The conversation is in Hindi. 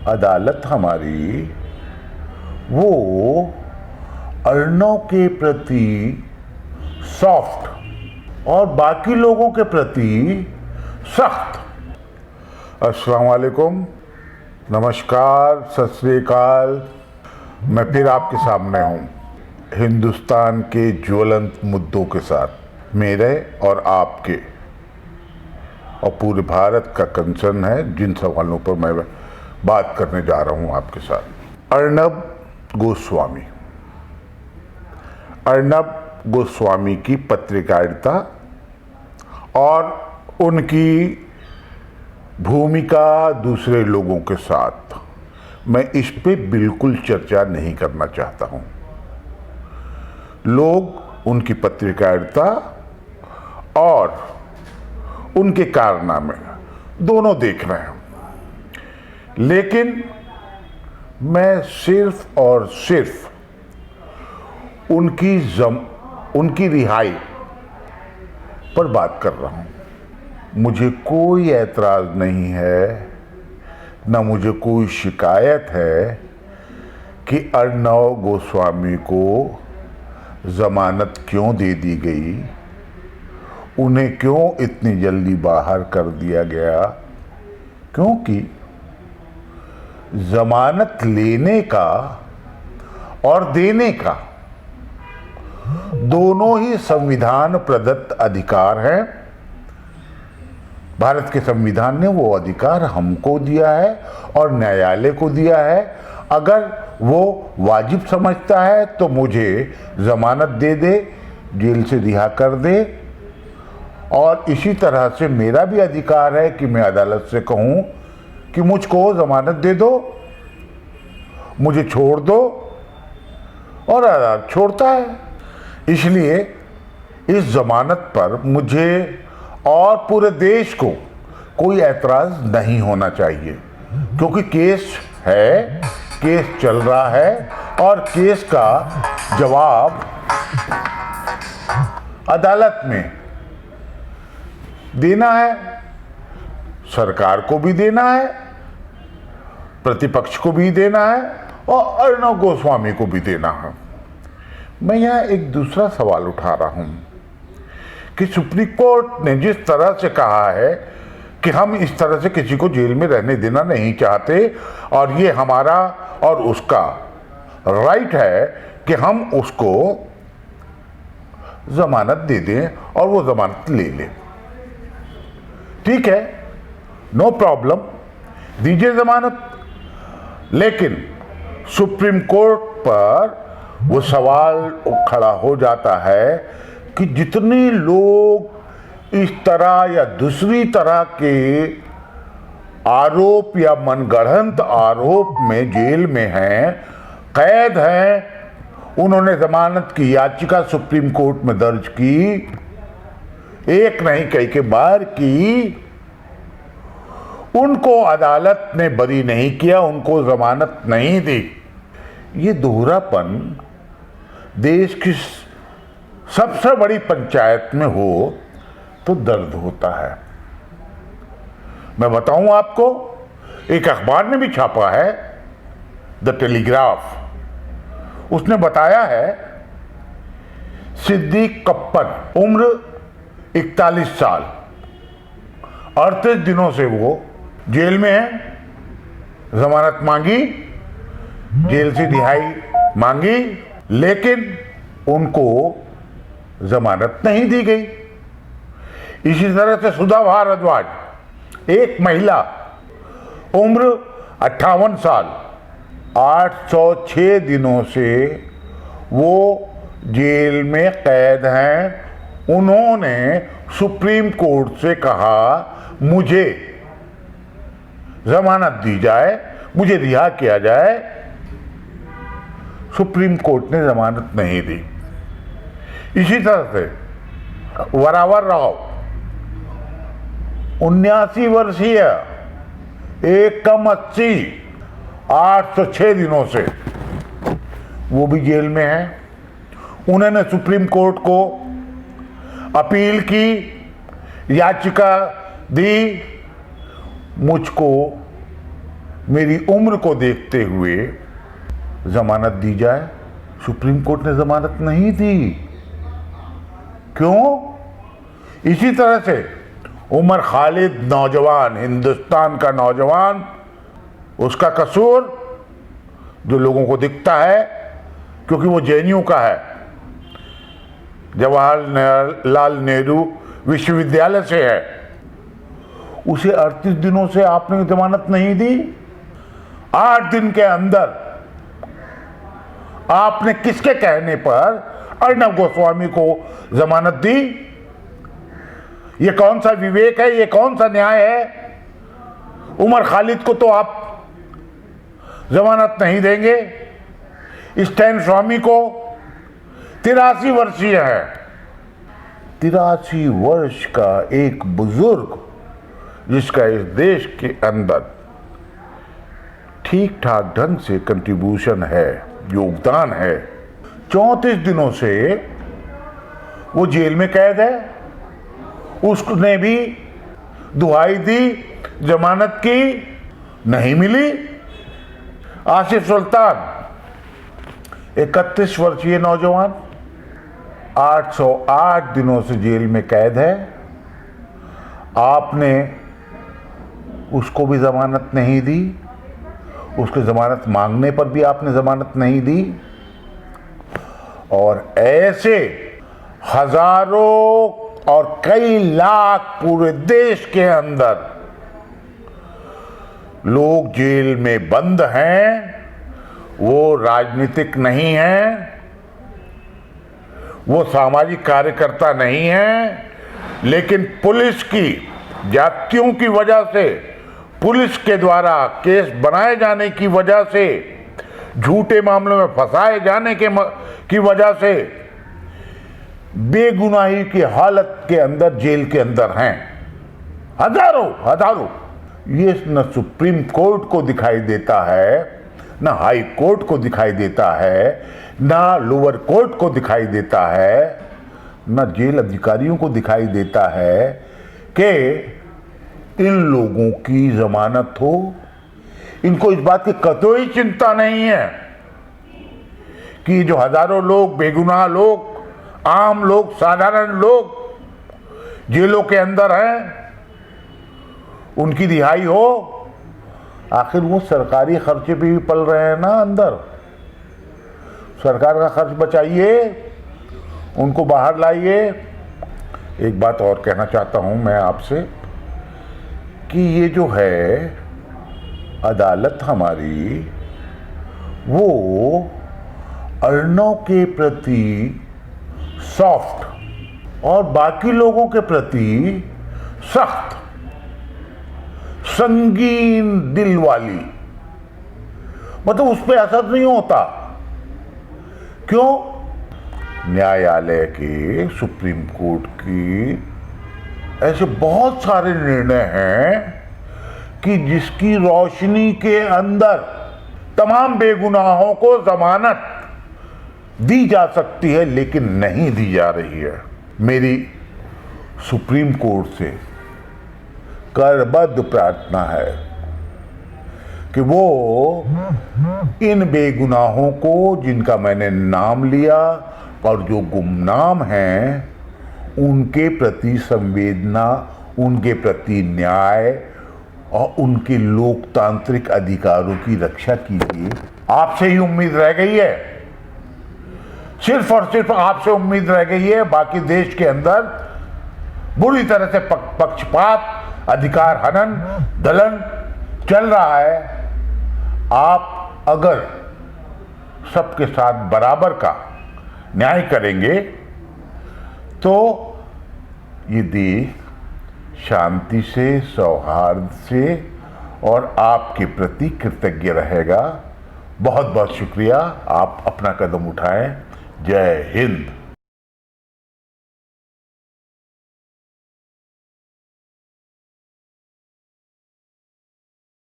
अदालत हमारी वो अर्णव के प्रति सॉफ्ट और बाकी लोगों के प्रति सख्त। अस्सलाम वालेकुम, नमस्कार, सत श्री अकाल। मैं फिर आपके सामने हूँ हिंदुस्तान के ज्वलंत मुद्दों के साथ, मेरे और आपके और पूरे भारत का कंसर्न है, जिन सवालों पर मैं बात करने जा रहा हूँ आपके साथ। अर्णब गोस्वामी की पत्रकारिता और उनकी भूमिका दूसरे लोगों के साथ मैं इस पे बिल्कुल चर्चा नहीं करना चाहता हूँ। लोग उनकी पत्रकारिता और उनके कारनामे दोनों देख रहे हैं, लेकिन मैं सिर्फ और सिर्फ उनकी रिहाई पर बात कर रहा हूँ। मुझे कोई ऐतराज नहीं है, न मुझे कोई शिकायत है कि अर्णव गोस्वामी को जमानत क्यों दे दी गई, उन्हें क्यों इतनी जल्दी बाहर कर दिया गया, क्योंकि जमानत लेने का और देने का दोनों ही संविधान प्रदत्त अधिकार है। भारत के संविधान ने वो अधिकार हमको दिया है और न्यायालय को दिया है। अगर वो वाजिब समझता है तो मुझे जमानत दे दे, जेल से रिहा कर दे, और इसी तरह से मेरा भी अधिकार है कि मैं अदालत से कहूं कि मुझको जमानत दे दो, मुझे छोड़ दो, और अदालत छोड़ता है। इसलिए इस जमानत पर मुझे और पूरे देश को कोई ऐतराज नहीं होना चाहिए, क्योंकि केस है, केस चल रहा है और केस का जवाब अदालत में देना है। सरकार को भी देना है, प्रतिपक्ष को भी देना है और अर्णव गोस्वामी को भी देना है। मैं यहाँ एक दूसरा सवाल उठा रहा हूँ कि सुप्रीम कोर्ट ने जिस तरह से कहा है कि हम इस तरह से किसी को जेल में रहने देना नहीं चाहते और ये हमारा और उसका राइट है कि हम उसको जमानत दे दें और वो जमानत ले ले, ठीक है, नो प्रॉब्लम, दीजिए जमानत। लेकिन सुप्रीम कोर्ट पर वो सवाल खड़ा हो जाता है कि जितने लोग इस तरह या दूसरी तरह के आरोप या मनगढ़ंत आरोप में जेल में हैं, कैद हैं, उन्होंने जमानत की याचिका सुप्रीम कोर्ट में दर्ज की, एक नहीं कई के बार की, उनको अदालत ने बरी नहीं किया, उनको जमानत नहीं दी। ये दोहरापन देश की सबसे बड़ी पंचायत में हो तो दर्द होता है। मैं बताऊं आपको, एक अखबार ने भी छापा है, द टेलीग्राफ, उसने बताया है सिद्दीक कप्पन, उम्र 41 साल, 38 दिनों से वो जेल में है, जमानत मांगी, जेल से रिहाई मांगी, लेकिन उनको जमानत नहीं दी गई। इसी तरह से सुधा भारद्वाज, एक महिला, उम्र 58 साल, 806 दिनों से वो जेल में कैद हैं। उन्होंने सुप्रीम कोर्ट से कहा मुझे जमानत दी जाए, मुझे रिहा किया जाए। सुप्रीम कोर्ट ने जमानत नहीं दी। इसी तरह से वरावर राव, 79 वर्षीय, 1 806 दिनों से वो भी जेल में है। उन्होंने सुप्रीम कोर्ट को अपील की, याचिका दी, मुझको मेरी उम्र को देखते हुए जमानत दी जाए। सुप्रीम कोर्ट ने जमानत नहीं दी। क्यों? इसी तरह से उमर खालिद नौजवान, हिंदुस्तान का नौजवान, उसका कसूर जो लोगों को दिखता है क्योंकि वो जेएनयू का है, जवाहरलाल नेहरू विश्वविद्यालय से है, उसे 38 दिनों से आपने जमानत नहीं दी। 8 दिन के अंदर आपने किसके कहने पर अर्णब गोस्वामी को जमानत दी? ये कौन सा विवेक है? ये कौन सा न्याय है? उमर खालिद को तो आप जमानत नहीं देंगे। स्टैन स्वामी को 83 वर्षीय है। 83 वर्ष का एक बुजुर्ग जिसका इस देश के अंदर ठीक ठाक ढंग से कंट्रीब्यूशन है, योगदान है, 34 दिनों से वो जेल में कैद है। उसने भी दुहाई दी, जमानत की, नहीं मिली। आसिफ सुल्तान 31 वर्षीय नौजवान 808 दिनों से जेल में कैद है। आपने उसको भी जमानत नहीं दी। उसकी जमानत मांगने पर भी आपने जमानत नहीं दी। और ऐसे हजारों और कई लाख पूरे देश के अंदर लोग जेल में बंद हैं। वो राजनीतिक नहीं हैं, वो सामाजिक कार्यकर्ता नहीं हैं, लेकिन पुलिस की जातियों की वजह से, पुलिस के द्वारा केस बनाए जाने की वजह से, झूठे मामलों में फंसाए जाने की वजह से बेगुनाही की हालत के अंदर जेल के अंदर हैं। हजारों। ये न सुप्रीम कोर्ट को दिखाई देता है, न हाई कोर्ट को दिखाई देता है, न लोअर कोर्ट को दिखाई देता है, न जेल अधिकारियों को दिखाई देता है कि इन लोगों की जमानत हो। इनको इस बात की कतई चिंता नहीं है कि जो हजारों लोग, बेगुनाह लोग, आम लोग, साधारण लोग जेलों के अंदर हैं, उनकी रिहाई हो। आखिर वो सरकारी खर्चे पे भी पल रहे हैं ना अंदर। सरकार का खर्च बचाइए, उनको बाहर लाइए। एक बात और कहना चाहता हूं मैं आपसे कि ये जो है अदालत हमारी, वो अर्णव के प्रति सॉफ्ट और बाकी लोगों के प्रति सख्त, संगीन दिल वाली, मतलब उस पर असर नहीं होता। क्यों? न्यायालय के, सुप्रीम कोर्ट की ऐसे बहुत सारे निर्णय हैं कि जिसकी रोशनी के अंदर तमाम बेगुनाहों को जमानत दी जा सकती है, लेकिन नहीं दी जा रही है। मेरी सुप्रीम कोर्ट से करबद्ध प्रार्थना है कि वो इन बेगुनाहों को, जिनका मैंने नाम लिया और जो गुमनाम हैं, उनके प्रति संवेदना, उनके प्रति न्याय और उनके लोकतांत्रिक अधिकारों की रक्षा कीजिए। आपसे ही उम्मीद रह गई है, सिर्फ और सिर्फ आपसे उम्मीद रह गई है। बाकी देश के अंदर बुरी तरह से पक्षपात, अधिकार हनन, दलन चल रहा है। आप अगर सबके साथ बराबर का न्याय करेंगे तो ये देश शांति से, सौहार्द से और आपके प्रति कृतज्ञ रहेगा। बहुत बहुत शुक्रिया। आप अपना कदम उठाएं। जय हिंद।